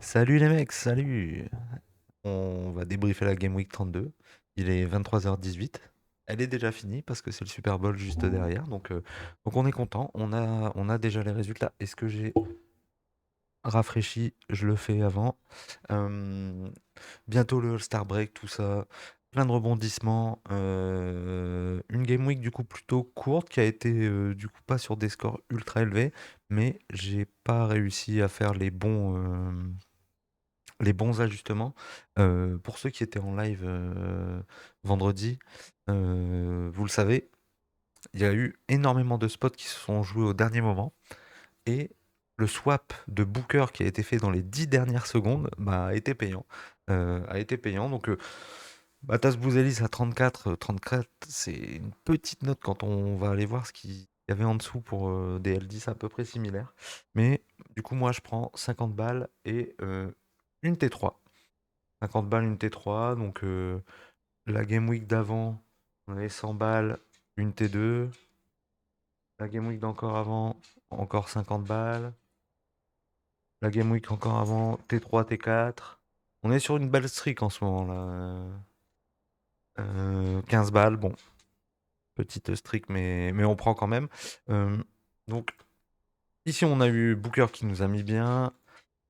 Salut les mecs, salut! On va débriefer la Game Week 32. Il est 23h18. Elle est déjà finie parce que c'est le Super Bowl juste derrière. Donc on est content. On a déjà les résultats. Est-ce que j'ai rafraîchi? Je le fais avant. Euh, Bientôt le All-Star Break, tout ça. Plein de rebondissements. Une Game Week du coup plutôt courte qui a été du coup pas sur des scores ultra élevés. Mais j'ai pas réussi à faire les bons ajustements. Pour ceux qui étaient en live vendredi, vous le savez, il y a eu énormément de spots qui se sont joués au dernier moment. Et le swap de Booker qui a été fait dans les 10 dernières secondes a été payant. Donc, Batas Bouzelis à 34. 34, c'est une petite note quand on va aller voir ce qu'il y avait en dessous pour des L10 à peu près similaires. Mais du coup, moi, je prends 50 balles et une T3. 50 balles, une T3. Donc, la Game Week d'avant, on avait 100 balles, une T2. La Game Week d'encore avant, encore 50 balles. La Game Week encore avant, T3, T4. On est sur une belle streak en ce moment là. 15 balles, bon, petite streak, mais on prend quand même. Euh, donc, ici, on a eu Booker qui nous a mis bien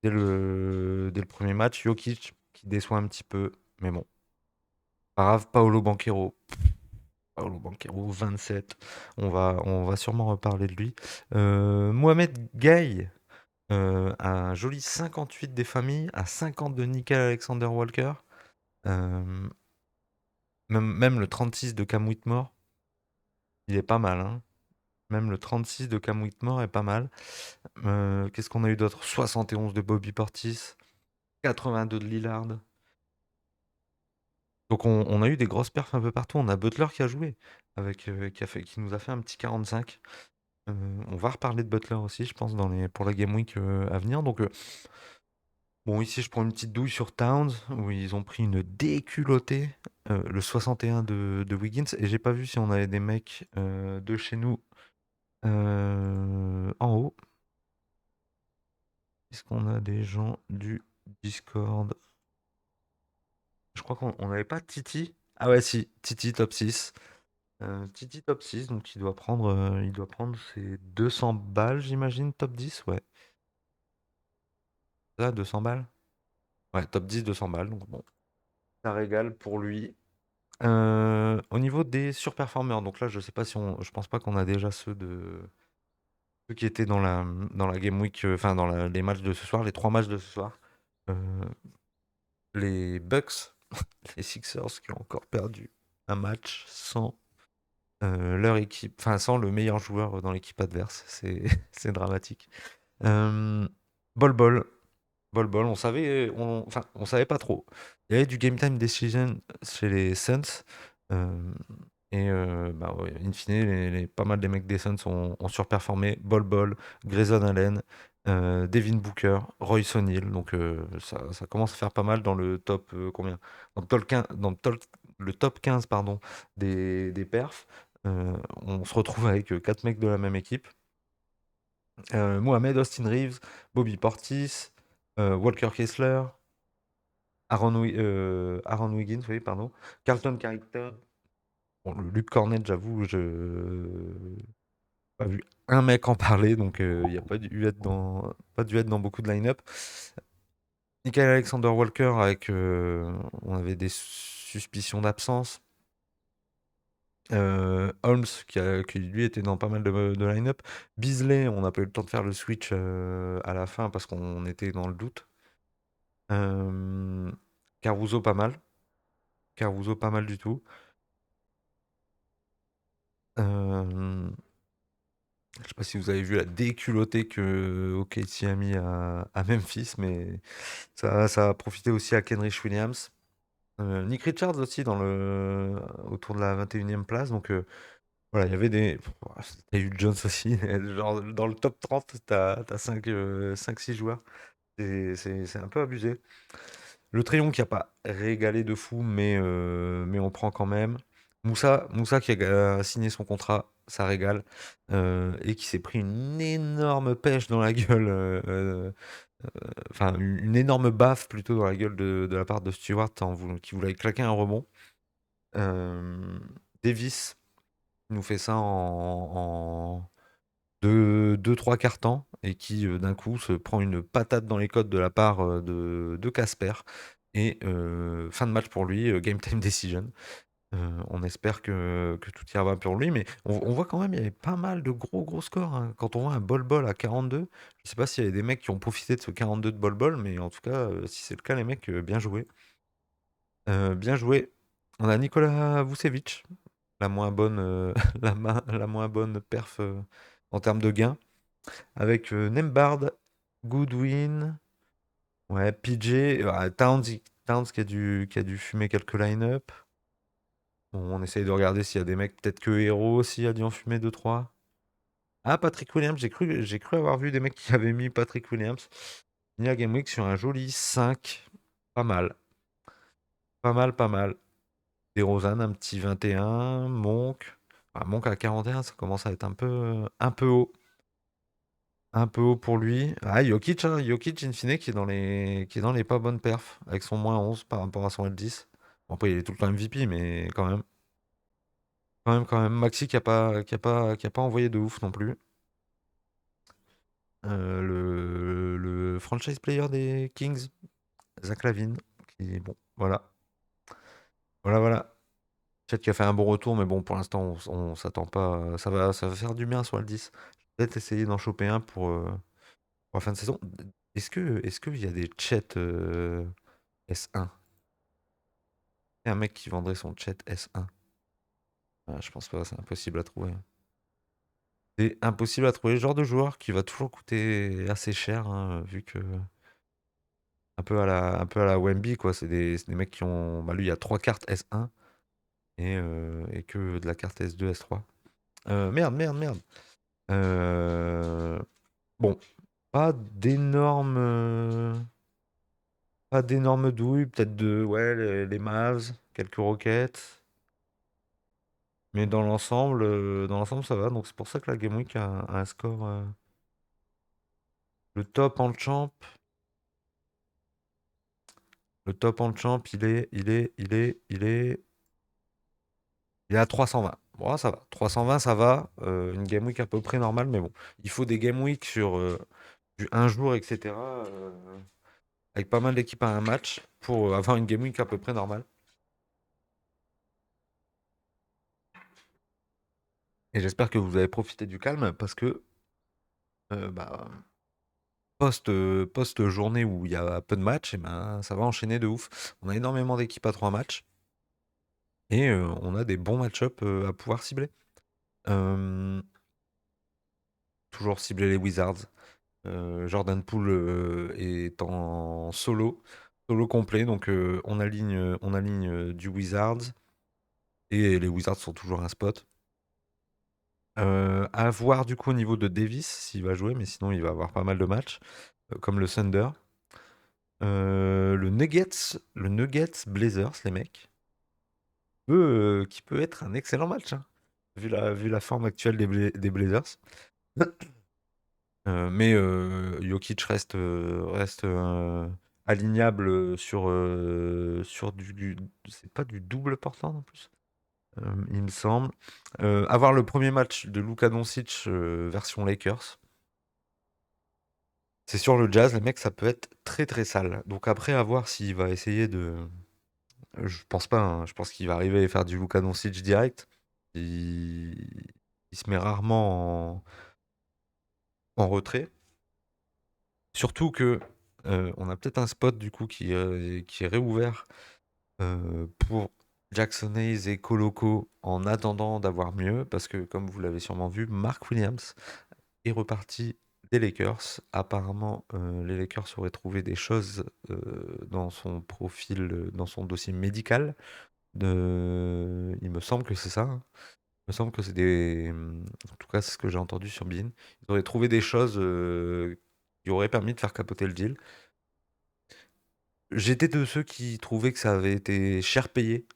dès le premier match. Jokic qui déçoit un petit peu, mais bon, pas grave. Paolo Banchero, 27. On va sûrement reparler de lui. Mohamed Gaye, un joli 58 des familles, à 50 de Nickel Alexander Walker. Euh, même le 36 de Cam Whitmore, il est pas mal, hein. Même le 36 de Cam Whitmore est pas mal. Qu'est-ce qu'on a eu d'autre? 71 de Bobby Portis, 82 de Lillard. Donc on a eu des grosses perfs un peu partout. On a Butler qui a joué, qui nous a fait un petit 45. On va reparler de Butler aussi, je pense, pour la Game Week à venir. Bon, ici, je prends une petite douille sur Towns, où ils ont pris une déculottée, le 61 de Wiggins, et j'ai pas vu si on avait des mecs de chez nous en haut. Est-ce qu'on a des gens du Discord? Je crois qu'on n'avait pas Titi. Ah ouais, si, Titi top 6. Titi top 6, donc il doit prendre ses 200 balles, j'imagine, top 10, ouais. Ça, 200 balles? Ouais, top 10, 200 balles, donc bon, ça régale pour lui. Au niveau des surperformeurs, donc là, je sais pas si je pense pas qu'on a déjà ceux qui étaient dans la Game Week, enfin les matchs de ce soir, les trois matchs de ce soir. Euh, les Bucks, les Sixers qui ont encore perdu un match sans leur équipe, enfin sans le meilleur joueur dans l'équipe adverse. C'est c'est dramatique. Euh, Bol Bol, Bol Bol, on savait pas trop. Il y avait du game time decision chez les Suns. euh, Bah ouais, in fine, pas mal des mecs des Suns ont surperformé. Bol Bol, Grayson Allen, Devin Booker, Royce O'Neal. Donc ça commence à faire pas mal dans le top combien? Dans le top 15, le top 15 pardon, des perfs. On se retrouve avec 4 mecs de la même équipe. Mohamed, Austin Reeves, Bobby Portis, Walker Kessler, Aaron Wiggins, oui, pardon, Carlton Carrington. Bon, le Luke Cornet, j'avoue, je pas vu un mec en parler, donc il n'y a pas dû être dans beaucoup de line-up. Nickel Alexander Walker, on avait des suspicions d'absence. Holmes, qui lui était dans pas mal de line-up. Beasley, on n'a pas eu le temps de faire le switch à la fin parce qu'on était dans le doute. Euh, Caruso, pas mal. Caruso, pas mal du tout. Euh, je sais pas si vous avez vu la déculottée que OKC a mis à Memphis, mais ça a profité aussi à Kenrich Williams. Nick Richards aussi autour de la 21e place. Donc voilà, il y avait des. T'as eu Jones aussi. Genre, dans le top 30, t'as 5-6 joueurs. C'est un peu abusé. Le Trayon qui a pas régalé de fou, mais on prend quand même. Moussa qui a signé son contrat, ça régale. Et qui s'est pris une énorme pêche dans la gueule Enfin, une énorme baffe plutôt dans la gueule de la part de Stewart qui voulait claquer un rebond. Davis nous fait ça en 2-3 quarts temps et qui d'un coup se prend une patate dans les côtes de la part de Casper. Et fin de match pour lui, game time decision. On espère que tout ira bien pour lui, mais on voit quand même, il y avait pas mal de gros scores, hein. Quand on voit un bol à 42, je sais pas s'il y avait des mecs qui ont profité de ce 42 de bol, mais en tout cas, si c'est le cas, les mecs, bien joué. Bien joué. On a Nikola Vucevic, la moins bonne, la moins bonne perf en termes de gains, avec Nembhard, Goodwin, ouais, PJ, Towns qui a dû fumer quelques line-up. Bon, on essaye de regarder s'il y a des mecs, peut-être que Hero aussi a dû en fumer deux trois. Ah, Patrick Williams, j'ai cru avoir vu des mecs qui avaient mis Patrick Williams. Nia Game Week sur un joli 5. Pas mal. Pas mal, pas mal. DeRozan, un petit 21. Monk. Ah, Monk à 41, ça commence à être un peu haut. Un peu haut pour lui. Ah, Jokic, hein, Jokic, in fine, qui est dans les pas bonnes perfs, avec son moins 11 par rapport à son L10. Bon, après, il est tout le temps MVP, mais quand même. Quand même. Maxi qui a pas envoyé de ouf non plus. Le franchise player des Kings, Zach LaVine, qui, bon, voilà. Voilà. Chet qui a fait un bon retour, mais bon, pour l'instant, on s'attend pas. Ça va faire du bien sur le 10. Je vais peut-être essayer d'en choper un pour la fin de saison. Est-ce qu'il y a des Chet S1? Il y a un mec qui vendrait son Chet S1. Ah, je pense pas, c'est impossible à trouver. C'est impossible à trouver. Le genre de joueur qui va toujours coûter assez cher, hein, vu que. Un peu à la Wemby, quoi. C'est des mecs qui ont. Bah, lui, il y a 3 cartes S1 et que de la carte S2, S3. Merde. Euh, Bon, pas d'énormes. Pas d'énormes douilles. Peut-être ouais, les Mavs, quelques Rockets. Mais dans l'ensemble, ça va. Donc c'est pour ça que la Game Week a un score. Le top en champ. Le top en champ, il est à 320. Bon, ça va. 320, ça va. Une game week à peu près normale, mais bon. Il faut des game week sur du un jour, etc. Avec pas mal d'équipes à un match pour avoir une game week à peu près normale. Et j'espère que vous avez profité du calme parce que bah, post-journée où il y a peu de matchs, et ben, ça va enchaîner de ouf. On a énormément d'équipes à 3 matchs et on a des bons match-up à pouvoir cibler. Euh, Toujours cibler les Wizards. Jordan Poole est en solo complet, donc on aligne du Wizards, et les Wizards sont toujours un spot. À voir du coup au niveau de Davis s'il va jouer, mais sinon il va avoir pas mal de matchs, comme le Thunder. Le Nuggets Blazers, les mecs, qui peut être un excellent match, hein, vu la forme actuelle des Blazers. Mais Jokic reste alignable sur c'est pas du double portant en plus, il me semble. Avoir le premier match de Luka Doncic version Lakers, c'est sur le Jazz, les mecs, ça peut être très très sale. Donc après, à voir s'il va essayer de. Je pense pas, hein, je pense qu'il va arriver à faire du Luka Doncic direct. Il se met rarement en retrait. Surtout que on a peut-être un spot du coup qui est réouvert pour Jackson Hayes et Coloco en attendant d'avoir mieux, parce que comme vous l'avez sûrement vu, Mark Williams est reparti des Lakers. Apparemment, les Lakers auraient trouvé des choses dans son profil, dans son dossier médical. Il me semble que c'est ça, hein. Il me semble que c'est en tout cas, c'est ce que j'ai entendu sur Bein. Ils auraient trouvé des choses qui auraient permis de faire capoter le deal. J'étais de ceux qui trouvaient que ça avait été cher payé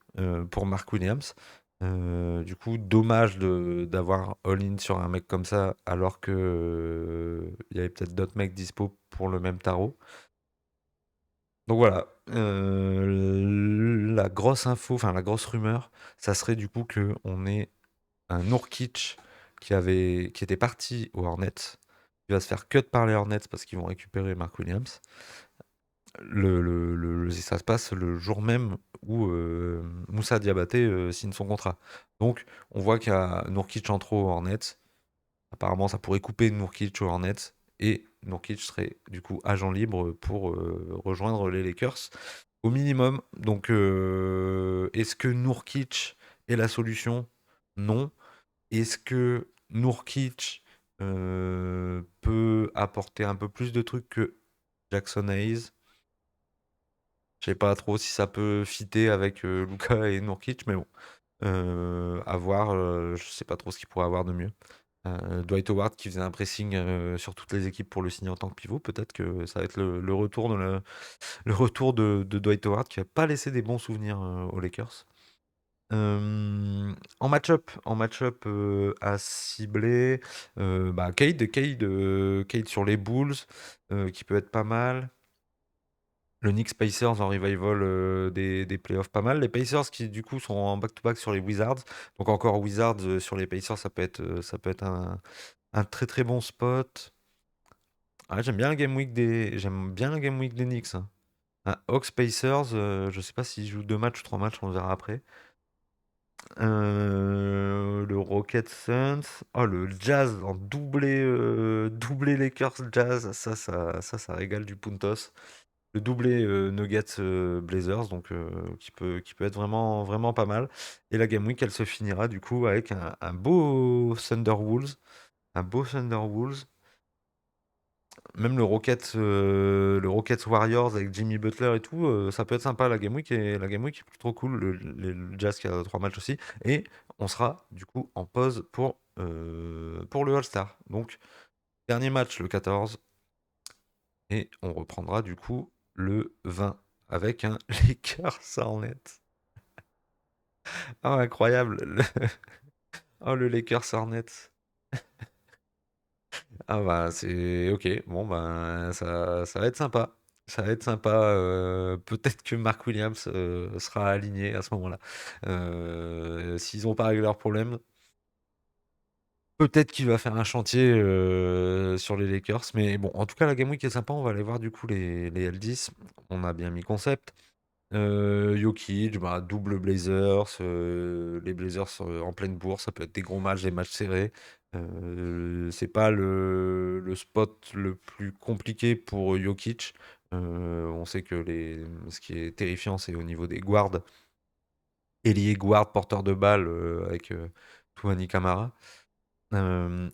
pour Mark Williams. Du coup, dommage d'avoir all-in sur un mec comme ça, alors que il y avait peut-être d'autres mecs dispo pour le même tarot. Donc voilà, la grosse info, enfin la grosse rumeur, ça serait du coup que on ait un Nurkic qui était parti aux Hornets, qui va se faire cut par les Hornets parce qu'ils vont récupérer Mark Williams. Ça se passe le jour même où Moussa Diabaté signe son contrat. Donc on voit qu'il y a Nurkic en trop aux Hornets. Apparemment, ça pourrait couper Nurkic aux Hornets. Et Nurkic serait du coup agent libre pour rejoindre les Lakers au minimum. Donc est-ce que Nurkic est la solution? Non. Est-ce que Nurkic peut apporter un peu plus de trucs que Jackson Hayes? Je sais pas trop si ça peut fitter avec Luka et Nurkic, mais bon, à voir. Je sais pas trop ce qu'il pourrait avoir de mieux. Dwight Howard qui faisait un pressing sur toutes les équipes pour le signer en tant que pivot, peut-être que ça va être le retour le retour de Dwight Howard qui a pas laissé des bons souvenirs aux Lakers. En match-up à cibler, bah, Cade sur les Bulls, qui peut être pas mal. Le Knicks Pacers en revival des playoffs pas mal. Les Pacers qui du coup sont en back-to-back sur les Wizards. Donc encore Wizards sur les Pacers, ça peut être un très très bon spot. Ah, j'aime bien la game week des Knicks, hein. Un Hawks Pacers, je sais pas s'ils jouent 2 matchs ou 3 matchs, on verra après. Le Rocket Suns. Oh, le Jazz en doublé Lakers Jazz. Ça régale du Puntos. Le doublé Nuggets Blazers, donc qui peut être vraiment, vraiment pas mal. Et la Game Week, elle se finira du coup avec un beau Thunder Wolves. Un beau Thunder Wolves. Même le Rockets Warriors avec Jimmy Butler et tout, ça peut être sympa la Game Week. Et la Game Week est plutôt cool. Le Jazz qui a 3 matchs aussi. Et on sera du coup en pause pour le All-Star. Donc, dernier match le 14. Et on reprendra du coup le 20 avec un Lakers Hornets. Ah, incroyable. Oh, le Lakers Hornets. Ah bah c'est ok. Bon ben ça va être sympa. Ça va être sympa. Peut-être que Mark Williams sera aligné à ce moment-là. S'ils n'ont pas réglé leurs problèmes, peut-être qu'il va faire un chantier sur les Lakers. Mais bon, en tout cas, la Game Week est sympa. On va aller voir du coup les L10. On a bien mis concept. Jokic, bah, double Blazers, les Blazers en pleine bourse, ça peut être des gros matchs, des matchs serrés. C'est pas le spot le plus compliqué pour Jokic. On sait que ce qui est terrifiant, c'est au niveau des guards, ailier guard, porteur de balle avec Toumani Camara.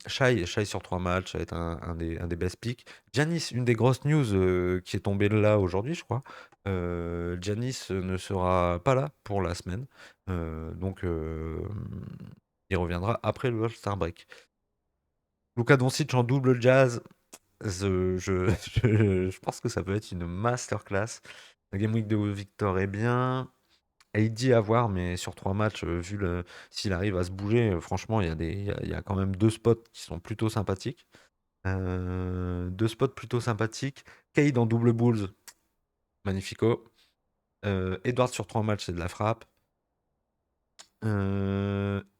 Shai sur 3 matchs, ça va être un des best picks. Giannis, une des grosses news qui est tombée là aujourd'hui, je crois. Giannis ne sera pas là pour la semaine. Donc, il reviendra après le All-Star Break. Luka Doncic en double Jazz. Je pense que ça peut être une masterclass. La Game Week de Victor est bien. AD à voir, mais sur 3 matchs, s'il arrive à se bouger, franchement, il y a quand même 2 spots qui sont plutôt sympathiques. 2 spots plutôt sympathiques. Cade en double Bulls, magnifico. Edwards sur 3 matchs, c'est de la frappe.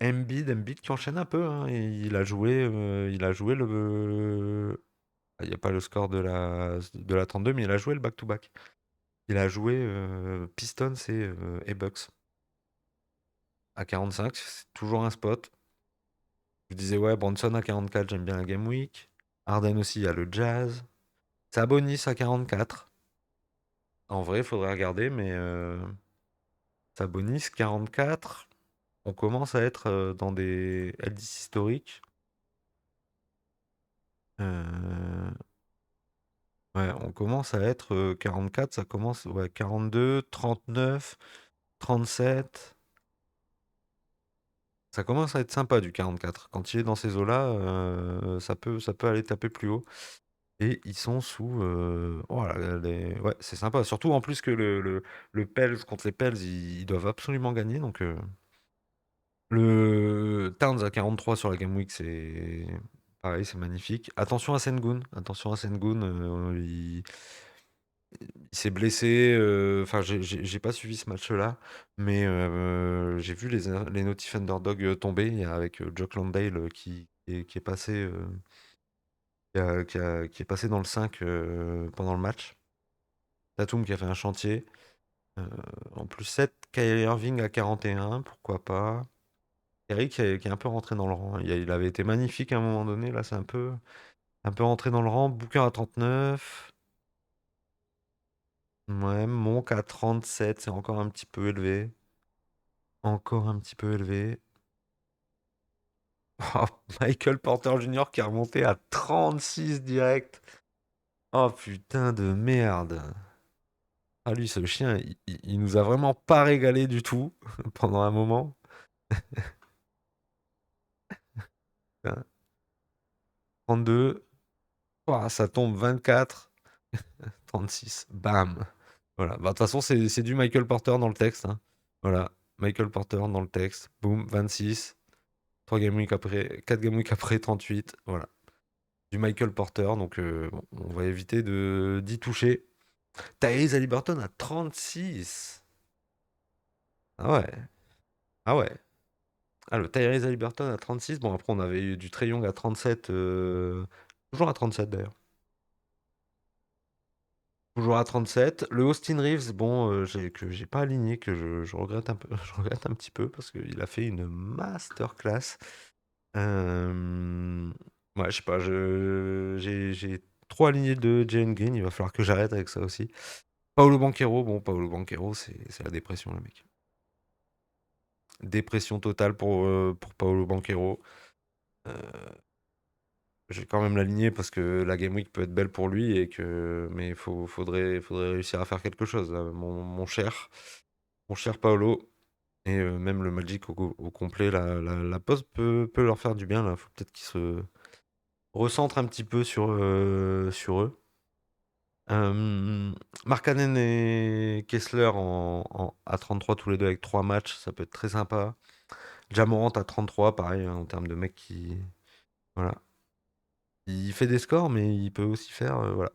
Embiid qui enchaîne un peu, hein, et il a joué il n'y a pas le score de la 32, mais il a joué le back-to-back. Il a joué Pistons et Bucks à 45, c'est toujours un spot. Je disais, ouais, Bronson à 44, j'aime bien la Game Week. Harden aussi, il y a le Jazz. Sabonis à 44. En vrai, il faudrait regarder, mais Sabonis 44. On commence à être dans des L10 historiques. Euh, ouais, on commence à être 44, ça commence, ouais, 42, 39, 37. Ça commence à être sympa du 44. Quand il est dans ces eaux-là, ça peut aller taper plus haut. Et ils sont sous. Oh ouais, c'est sympa. Surtout en plus que le Pels contre les Pels, ils doivent absolument gagner. Donc Le Towns à 43 sur la Game Week, c'est pareil, c'est magnifique. Attention à Sengun, il s'est blessé. Enfin, j'ai pas suivi ce match-là, mais j'ai vu les Notif Underdog tomber avec Jock Landale qui est passé, qui est passé dans le 5 pendant le match. Tatum qui a fait un chantier. Euh, en plus 7, Kyrie Irving à 41, pourquoi pas. Kyrie qui est un peu rentré dans le rang. Il avait été magnifique à un moment donné, là c'est un peu rentré dans le rang. Booker à 39. Ouais, Monk à 37, c'est encore un petit peu élevé. Encore un petit peu élevé. Oh, Michael Porter Jr. qui est remonté à 36 direct. Oh putain de merde. Ah lui, ce chien, il nous a vraiment pas régalé du tout pendant un moment. Putain, 32. Ouah, ça tombe 24. 36. Bam. Voilà. Bah, de toute façon, c'est du Michael Porter dans le texte, hein. Voilà. Michael Porter dans le texte. Boum, 26. 3 game week après, 4 game week après, 38. Voilà. Du Michael Porter. Donc, bon, on va éviter d'y toucher. Tyrese Haliburton à 36. Ah ouais. Ah ouais. Ah, le Tyrese Haliburton à 36. Bon, après, on avait eu du Trae Young à 37. Toujours à 37 d'ailleurs. Toujours à 37. Le Austin Reeves, bon, que j'ai pas aligné, que je regrette un peu, je regrette un petit peu parce qu'il a fait une masterclass. Euh, Ouais, je sais pas, j'ai trop aligné de Jalen Green, il va falloir que j'arrête avec ça aussi. Paolo Banchero, bon, Paolo Banchero, c'est la dépression, le mec. Dépression totale pour Paolo Banchero. Euh, je vais quand même l'aligner parce que la Game Week peut être belle pour lui mais faudrait réussir à faire quelque chose, là, mon cher Paolo. Et même le Magic au complet, la pause peut leur faire du bien. Là, faut peut-être qu'ils se recentrent un petit peu sur eux. Markkanen et Kessler à 33 tous les deux avec 3 matchs, ça peut être très sympa. Ja Morant à 33, pareil, hein, en termes de mec qui. Voilà. Il fait des scores, mais il peut aussi faire. Voilà.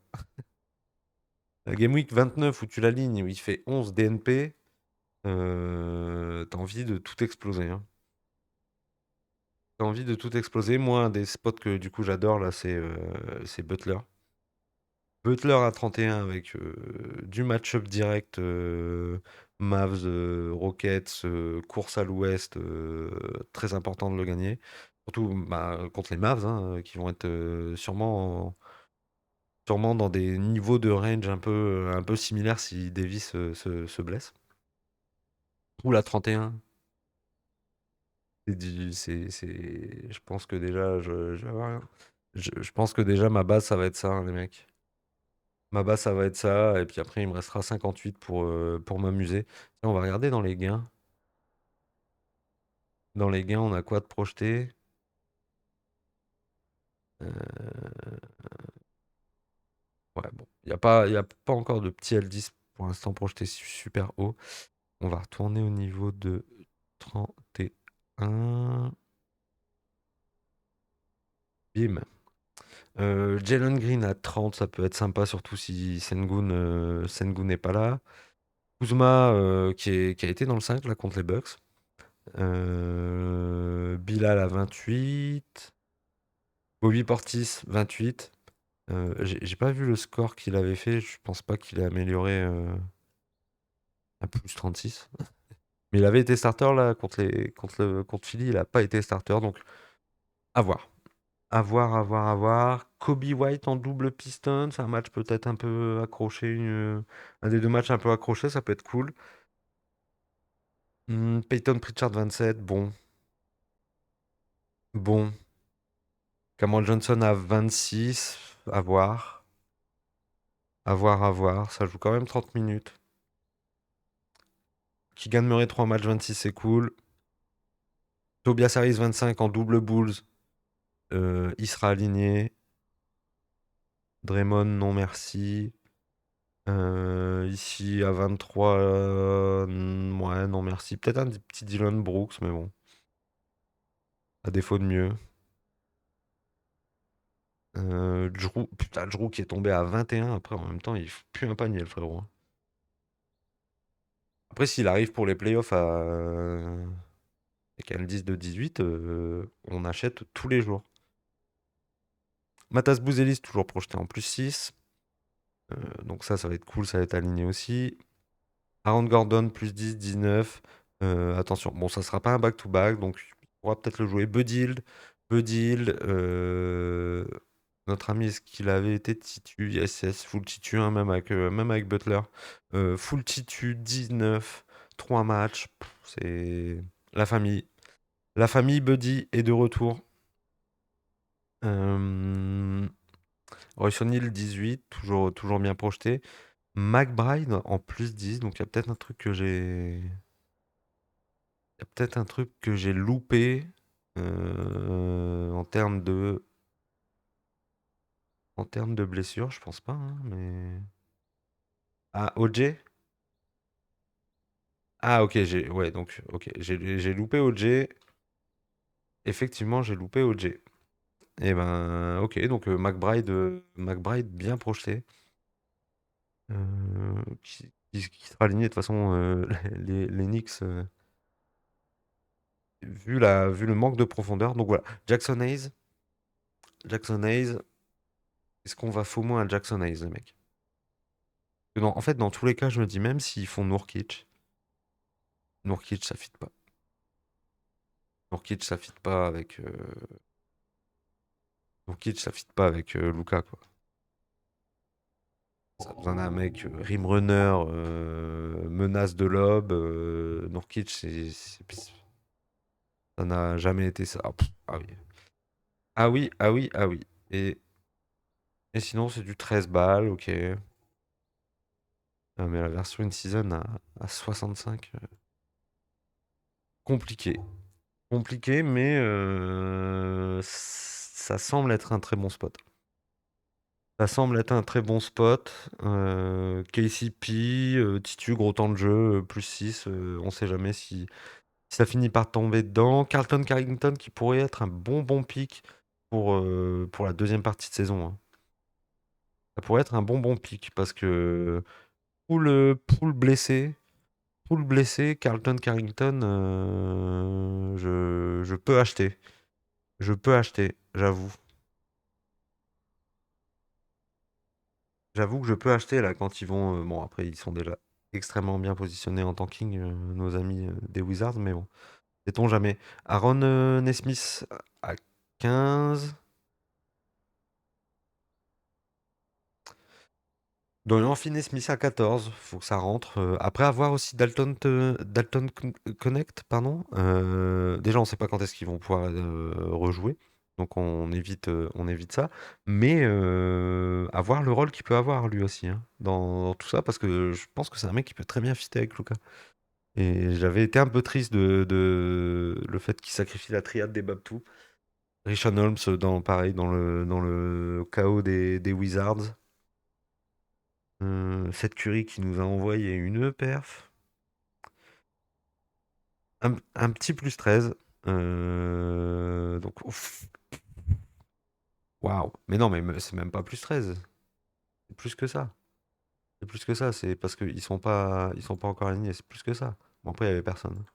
La Game Week 29 où tu l'alignes, où il fait 11 DNP, t'as envie de tout exploser, hein. T'as envie de tout exploser. Moi, un des spots que du coup j'adore là, c'est Butler. Butler à 31 avec du match-up direct, Mavs, Rockets, course à l'ouest, très important de le gagner. Surtout bah, contre les Mavs, hein, qui vont être sûrement dans des niveaux de range un peu similaires si Davis se blesse. Ou la 31. Je pense que déjà, je vais avoir rien. Je pense que déjà, ma base, ça va être ça, hein, les mecs. Ma base, ça va être ça. Et puis après, il me restera 58 pour m'amuser. Tiens, on va regarder dans les gains. Dans les gains, on a quoi de projeté? Ouais, bon. Il y a pas encore de petit L10 pour l'instant projeté super haut. On va retourner au niveau de 31. Bim. Jalen Green à 30, ça peut être sympa, surtout si Sengun n'est pas là. Kuzma, qui a été dans le 5 là, contre les Bucks. Bilal à 28. Bobby Portis, 28. J'ai pas vu le score qu'il avait fait. Je pense pas qu'il ait amélioré à plus 36. Mais il avait été starter là contre Philly. Il a pas été starter. Donc, à voir. À voir, à voir, à voir. Kobe White en double piston. C'est un match peut-être un peu accroché. Un des deux matchs un peu accroché. Ça peut être cool. Peyton Pritchard, 27. Bon. Bon. Cameron Johnson à 26. À voir. À voir, à voir. Ça joue quand même 30 minutes. Keegan Murray, 3 matchs, 26, c'est cool. Tobias Harris, 25 en double Bulls. Il sera aligné. Draymond, non merci. Ici, à 23, ouais, non merci. Peut-être un petit Dylan Brooks, mais bon. à défaut de mieux. Drew, putain, Drew qui est tombé à 21. Après, en même temps, il fout plus un panier, le frérot, hein. Après, s'il arrive pour les playoffs et qu'elle 10 de 18, on achète tous les jours. Matas Bouzelis, toujours projeté en +6. Donc ça va être cool, ça va être aligné aussi. Aaron Gordon, +10, 19. Attention, bon, ça sera pas un back-to-back, donc on pourra peut-être le jouer. Bud Hill, notre ami, est-ce qu'il avait été titu? Yes, yes, full titu, hein, même avec Butler. Full titu, 19, 3 matchs. C'est la famille. La famille Buddy est de retour. Euh... Royce O'Neal, 18, toujours bien projeté. McBride en +10, donc il y a peut-être un truc que j'ai. Il y a peut-être un truc que j'ai loupé en termes de blessure, je pense pas, hein, mais. Ah, OJ? Ah, ok, ouais, donc, ok, j'ai loupé OJ. Effectivement, j'ai loupé OJ. Et ben, ok, donc McBride bien projeté. Qui sera aligné de toute façon, les Knicks, vu le manque de profondeur. Donc voilà, Jackson Hayes, est-ce qu'on va FOMO un Jackson Hayes, les mecs? En fait, dans tous les cas, je me dis, même s'ils font Nurkic, ça fit pas. Nurkic, ça fit pas avec, Luka, quoi. Ça a besoin d'un mec rim runner, menace de lob. Nurkic, ça n'a jamais été ça. Ah, ah oui. Ah oui, ah oui, ah oui. Et sinon, c'est du 13 balles, ok. Ah, mais la version in-season à 65, compliqué. Compliqué, mais ça semble être un très bon spot. Ça semble être un très bon spot. KCP, Titu, gros temps de jeu, +6. On sait jamais si ça finit par tomber dedans. Carlton Carrington qui pourrait être un bon pick pour la deuxième partie de saison, hein. Ça pourrait être un bon pick parce que poule blessé, Carlton Carrington, je peux acheter. Je peux acheter, j'avoue. J'avoue que je peux acheter là quand ils vont. Bon, après, ils sont déjà extrêmement bien positionnés en tanking, nos amis des Wizards, mais bon, sait-on jamais. Aaron Nesmith à 15. Dorian Finney-Smith à 14. Faut que ça rentre. Après avoir aussi Connect, pardon. Déjà, on sait pas quand est-ce qu'ils vont pouvoir rejouer. Donc on évite ça. Mais avoir le rôle qu'il peut avoir lui aussi, hein, dans tout ça, parce que je pense que c'est un mec qui peut très bien fitter avec Luka. Et j'avais été un peu triste de le fait qu'il sacrifie la triade des Babtou. Richard Holmes, pareil, dans le chaos des Wizards. Cette Curie qui nous a envoyé une perf. Un petit +13. Donc, ouf, waouh. Mais non, mais c'est même pas +13. C'est plus que ça. C'est plus que ça. C'est parce qu'ils sont pas encore alignés. C'est plus que ça. Bon, après, il n'y avait personne.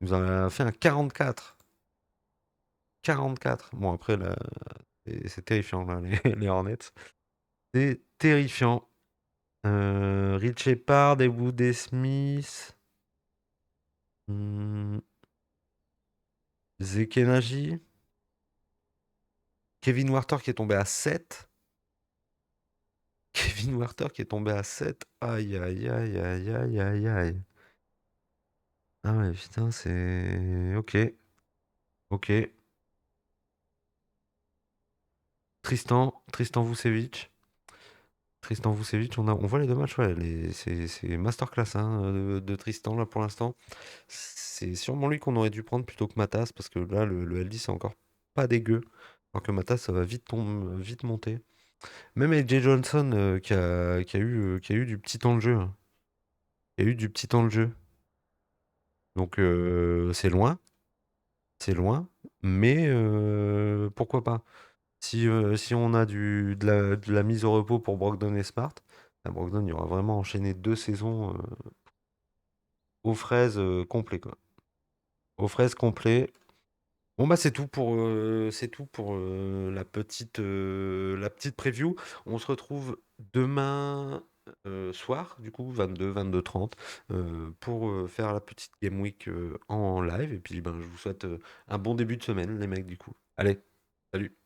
Il nous en a fait un 44. 44. Bon, après, là, c'est terrifiant, là, les Hornets. C'est terrifiant. Rich Shepard et Woody Smith. Hmm, Zekenaji. Kevin Warter qui est tombé à 7. Kevin Warter qui est tombé à 7. Aïe, aïe, aïe, aïe, aïe, aïe, aïe. Ah ouais, putain, c'est. Ok, ok. Tristan Vucevic. Tristan Vucevic, on voit les deux matchs, ouais, c'est masterclass, hein, de Tristan, là, pour l'instant. C'est sûrement lui qu'on aurait dû prendre plutôt que Matas, parce que là, le LD, c'est encore pas dégueu. Alors que Matas, ça va vite monter. Même AJ Johnson, qui a eu du petit temps de jeu, hein. Qui a eu du petit temps de jeu. Donc, c'est loin. c'est loin, mais pourquoi pas? Si on a de la mise au repos pour Brogdon et Smart, Brogdon, il y aura vraiment enchaîné 2 saisons, aux fraises, complet, quoi. Aux fraises complet. Bon, bah, c'est tout pour la petite preview. On se retrouve demain soir, du coup, 22-22h30, pour faire la petite Game Week en live. Et puis, ben, je vous souhaite un bon début de semaine, les mecs, du coup. Allez, salut!